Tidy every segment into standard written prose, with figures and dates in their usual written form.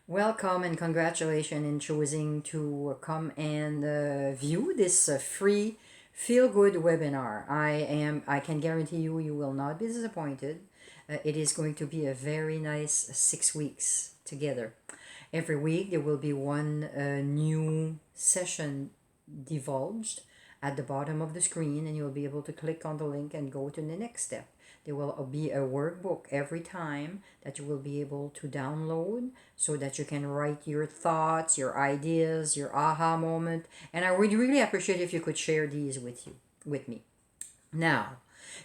Welcome and congratulations in choosing to come and view this free feel good webinar. I can guarantee you will not be disappointed. It is going to be a very nice 6 weeks together. Every week there will be one new session divulged at the bottom of the screen, and you'll be able to click on the link and go to the next step. There will be a workbook every time that you will be able to download so that you can write your thoughts, your ideas, your aha moment. And I would really appreciate if you could share these with me. Now,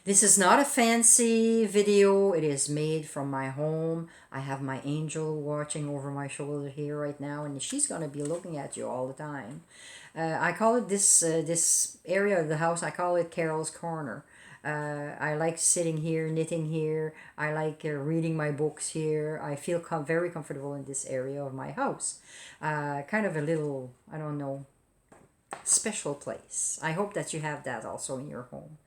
this is not a fancy video. It is made from my home. I have my angel watching over my shoulder here right now, and she's gonna be looking at you all the time. I call it this area of the house. I call it Carol's Corner. I like sitting here, knitting here. I like reading my books here. I feel very comfortable in this area of my house. Kind of a little, I don't know, special place. I hope that you have that also in your home.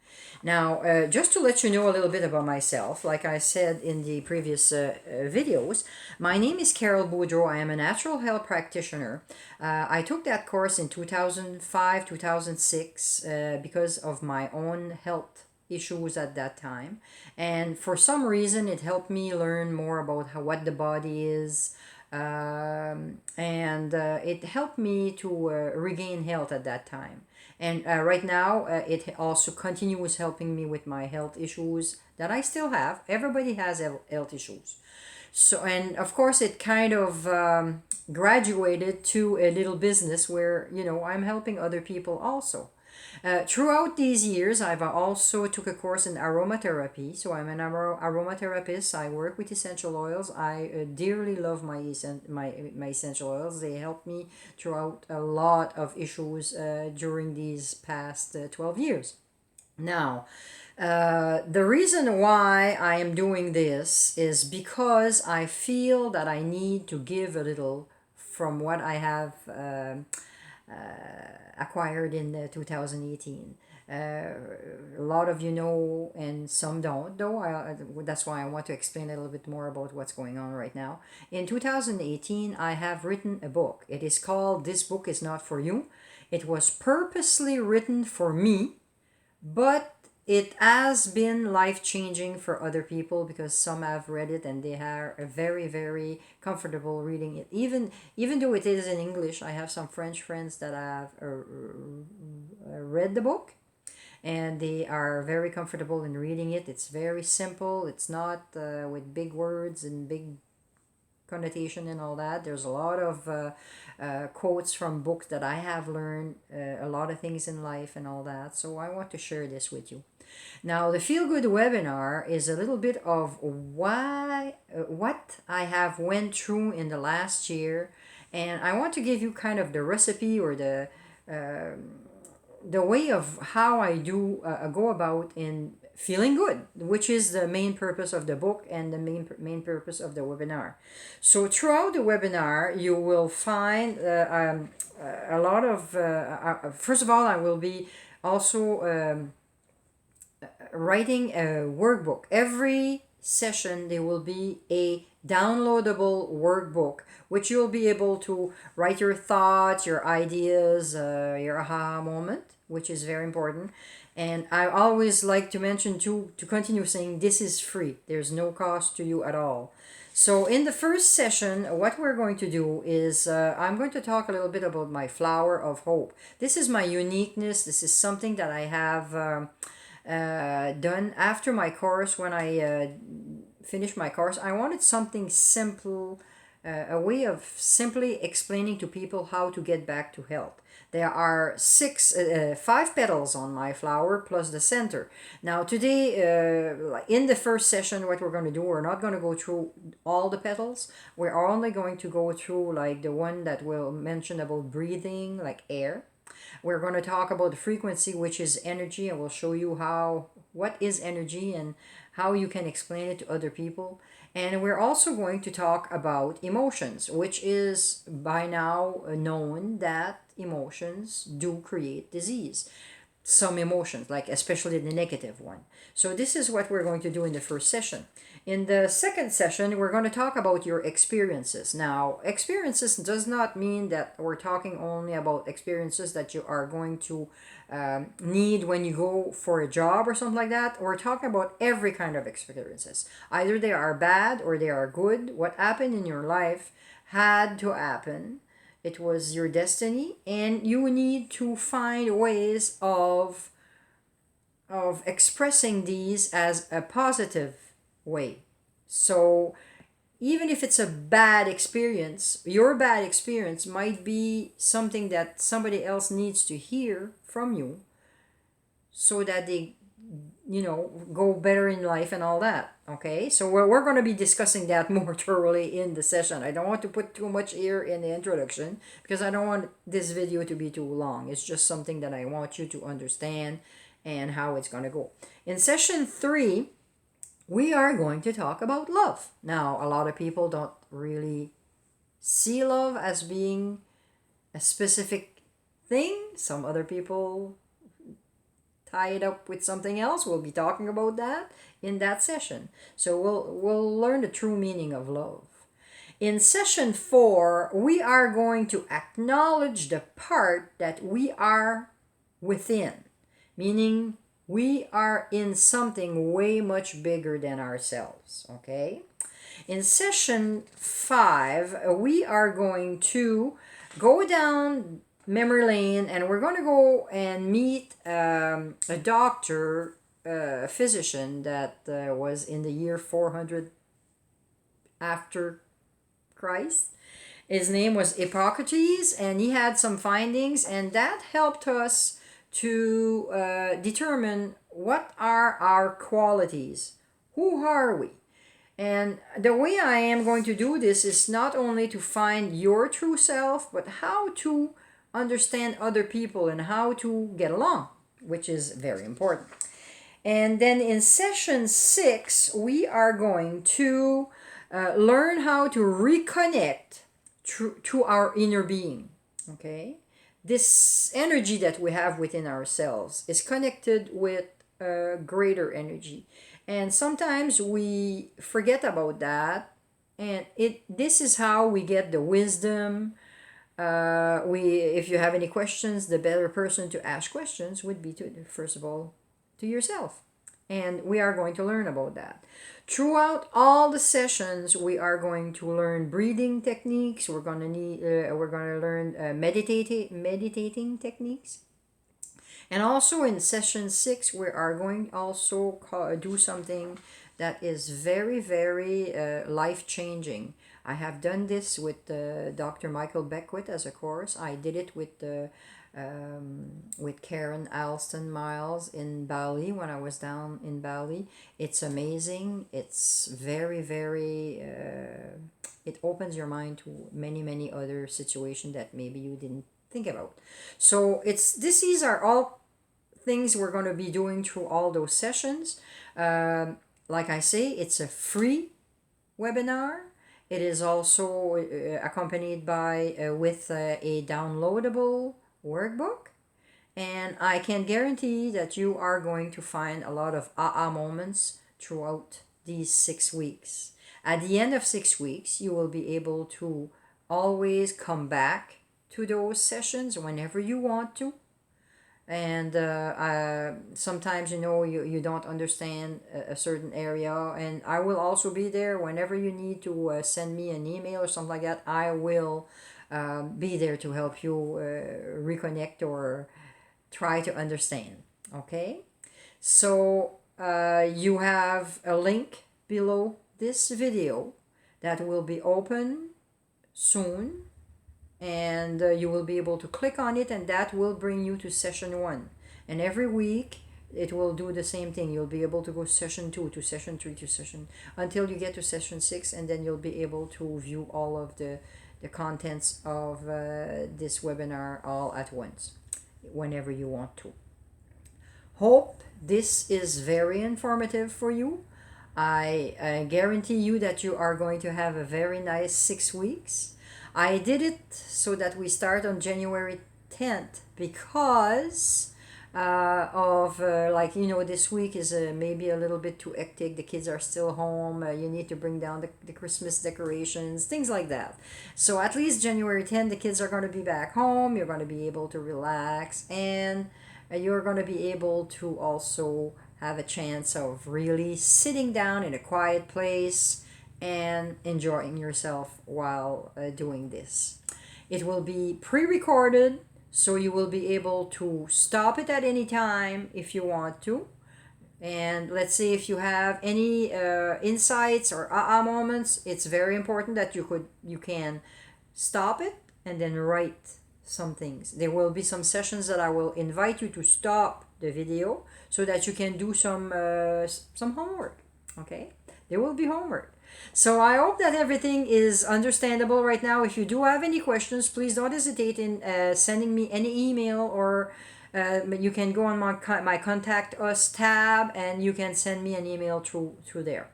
Now, just to let you know a little bit about myself, like I said in the previous videos, my name is Carol Boudreau. I am a natural health practitioner. I took that course in 2005, 2006 because of my own health issues at that time. And for some reason, it helped me learn more about what the body is, and it helped me to regain health at that time. And right now, it also continues helping me with my health issues that I still have. Everybody has health issues. So, and of course, it kind of graduated to a little business where, I'm helping other people also. Throughout these years, I've also took a course in aromatherapy. So I'm an aromatherapist. I work with essential oils. I dearly love my essential oils. They help me throughout a lot of issues during these past 12 years. Now, the reason why I am doing this is because I feel that I need to give a little from what I have acquired in 2018. A lot of you know, and some don't, though. That's why I want to explain a little bit more about what's going on right now. In 2018, I have written a book. It is called This Book Is Not For You. It was purposely written for me, but it has been life changing for other people because some have read it and they are very, very comfortable reading it. Even though it is in English, I have some French friends that have read the book and they are very comfortable in reading it. It's very simple. It's not with big words and big connotation and all that. There's a lot of quotes from books that I have learned, a lot of things in life and all that. So I want to share this with you. Now, the Feel Good webinar is a little bit of what I have went through in the last year, and I want to give you kind of the recipe or the way of how I do go about in feeling good, which is the main purpose of the book and the main purpose of the webinar. So throughout the webinar, you will find a lot of. First of all, I will be also writing a workbook. Every session there will be a downloadable workbook which you'll be able to write your thoughts, your ideas, your aha moment, which is very important. And I always like to mention to continue saying this is free. There's no cost to you at all. So in the first session, what we're going to do is I'm going to talk a little bit about my flower of hope. This is my uniqueness. This is something that I have done after my course. When I finished my course, I wanted something simple, a way of simply explaining to people how to get back to health. There are five petals on my flower plus the center. Now today, in the first session, what we're going to do, we're not going to go through all the petals. We're only going to go through like the one that will mention about breathing, like air. We're going to talk about the frequency, which is energy, and we'll show you what is energy and how you can explain it to other people. And we're also going to talk about emotions, which is by now known that emotions do create disease. Some emotions, like especially the negative one. So this is what we're going to do in the first session. In the second session, we're going to talk about your experiences. Now, experiences does not mean that we're talking only about experiences that you are going to need when you go for a job or something like that. We're talking about every kind of experiences. Either they are bad or they are good. What happened in your life had to happen. It was your destiny, and you need to find ways of expressing these as a positive way. So even if it's a bad experience, your bad experience might be something that somebody else needs to hear from you so that they, go better in life and all that. Okay, so we're going to be discussing that more thoroughly in the session. I don't want to put too much here in the introduction because I don't want this video to be too long. It's just something that I want you to understand and how it's going to go. In session 3, we are going to talk about love. Now, a lot of people don't really see love as being a specific thing. Some other people tie it up with something else. We'll be talking about that in that session. So we'll learn the true meaning of love. In session 4, we are going to acknowledge the part that we are within, meaning we are in something way much bigger than ourselves, okay? In session 5, we are going to go down memory lane and we're going to go and meet a doctor, a physician that was in the year 400 after Christ. His name was Hippocrates, and he had some findings, and that helped us to determine what are our qualities. Who are we? And the way I am going to do this is not only to find your true self, but how to understand other people and how to get along, which is very important. And then in session 6, we are going to learn how to reconnect to our inner being. Okay? This energy that we have within ourselves is connected with greater energy. And sometimes we forget about that. And this is how we get the wisdom. If you have any questions, the better person to ask questions would be to, first of all, to yourself. And we are going to learn about that. Throughout all the sessions, we are going to learn breathing techniques. We're going to learn meditating techniques. And also in session 6, we are going also do something that is very, very life-changing. I have done this with Dr. Michael Beckwith as a course. I did it with Karen Alston Miles in Bali when I was down in Bali. It's amazing. It's very, very, it opens your mind to many, many other situations that maybe you didn't think about. So these are all things we're going to be doing through all those sessions. Like I say, it's a free webinar. It is also accompanied by with a downloadable workbook, and I can guarantee that you are going to find a lot of aha moments throughout these 6 weeks. At the end of 6 weeks, you will be able to always come back to those sessions whenever you want to. And sometimes you don't understand a certain area, and I will also be there whenever you need to send me an email or something like that. I will be there to help you reconnect or try to understand. Okay, so you have a link below this video that will be open soon, and you will be able to click on it, and that will bring you to session 1. And every week it will do the same thing. You'll be able to go session 2 to session 3 to session until you get to session 6, and then you'll be able to view all of the contents of this webinar all at once whenever you want to. Hope this is very informative for you. I guarantee you that you are going to have a very nice 6 weeks. I did it so that we start on January 10th because of like, this week is maybe a little bit too hectic, the kids are still home, you need to bring down the Christmas decorations, things like that. So at least January 10th, the kids are going to be back home, you're going to be able to relax, and you're going to be able to also have a chance of really sitting down in a quiet place and enjoying yourself while doing this. It will be pre recorded, so you will be able to stop it at any time if you want to. And let's say if you have any insights or aha moments, it's very important that you can stop it and then write some things. There will be some sessions that I will invite you to stop the video so that you can do some homework. Okay, there will be homework. So I hope that everything is understandable right now. If you do have any questions, please don't hesitate in sending me any email, or you can go on my contact us tab and you can send me an email through there.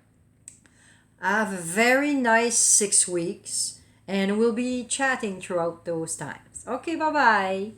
Have a very nice 6 weeks, and we'll be chatting throughout those times. Okay, bye bye.